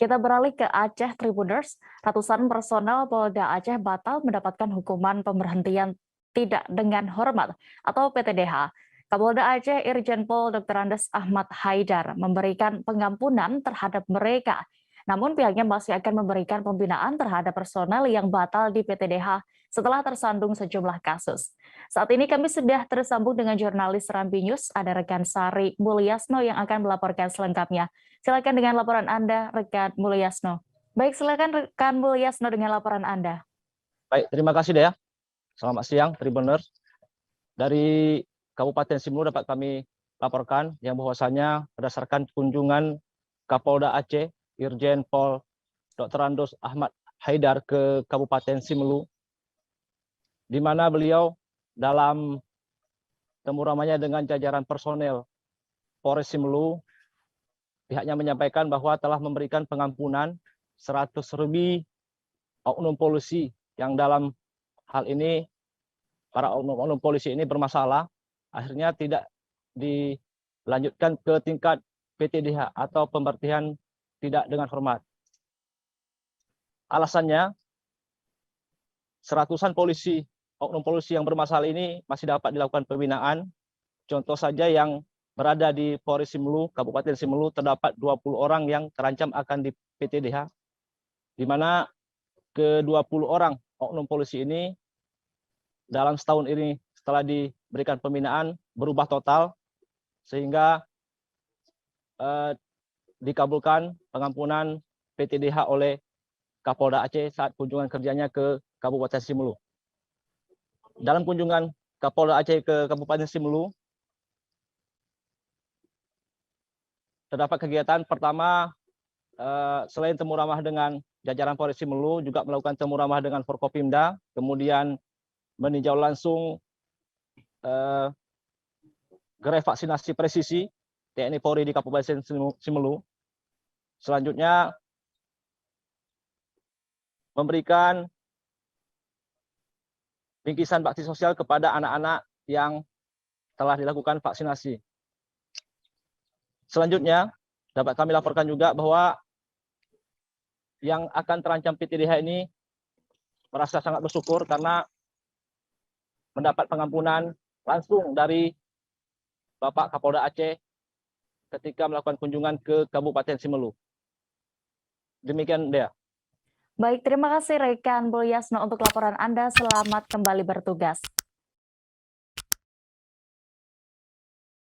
Kita beralih ke Aceh Tribuners. Ratusan personel Polda Aceh batal mendapatkan hukuman pemberhentian tidak dengan hormat atau PTDH. Kapolda Aceh Irjen Pol Dr. Andes Ahmad Haidar memberikan pengampunan terhadap mereka. Namun pihaknya masih akan memberikan pembinaan terhadap personel yang batal di PTDH setelah tersandung sejumlah kasus. Saat ini kami sudah tersambung dengan jurnalis Rambi News, ada rekan Sari Mulyasno yang akan melaporkan selengkapnya. Silakan dengan laporan Anda, rekan Mulyasno. Baik, silakan rekan Mulyasno dengan laporan Anda. Baik, terima kasih Dea. Selamat siang, Tribuners. Dari Kabupaten Simelu dapat kami laporkan yang bahwasanya berdasarkan kunjungan Kapolda Aceh, Irjen Pol Dr. Andes Ahmad Haidar ke Kabupaten Simelu, di mana beliau dalam temu ramanya dengan jajaran personel Polres Simelu, pihaknya menyampaikan bahwa telah memberikan pengampunan 100 lebih oknum polisi yang dalam hal ini para oknum polisi ini bermasalah, akhirnya tidak dilanjutkan ke tingkat PTDH atau pemberhentian tidak dengan hormat. Alasannya, seratusan polisi, oknum polisi yang bermasalah ini masih dapat dilakukan pembinaan. Contoh saja yang berada di Polres Simelu, Kabupaten Simelu, terdapat 20 orang yang terancam akan di PTDH, di mana ke-20 orang oknum polisi ini dalam setahun ini setelah diberikan pembinaan berubah total, sehingga dikabulkan pengampunan PTDH oleh Kapolda Aceh saat kunjungan kerjanya ke Kabupaten Simelu. Dalam kunjungan Kapolda Aceh ke Kabupaten Simelu, terdapat kegiatan pertama, selain temu ramah dengan jajaran Polres Simelu, juga melakukan temu ramah dengan Forkopimda, kemudian meninjau langsung gerai vaksinasi presisi TNI Polri di Kabupaten Simelu. Selanjutnya memberikan bingkisan bakti sosial kepada anak-anak yang telah dilakukan vaksinasi. Selanjutnya, dapat kami laporkan juga bahwa yang akan terancam PTDH ini merasa sangat bersyukur karena mendapat pengampunan langsung dari Bapak Kapolda Aceh ketika melakukan kunjungan ke Kabupaten Simelu. Demikian, Dea. Baik, terima kasih rekan Mulyasno untuk laporan Anda. Selamat kembali bertugas.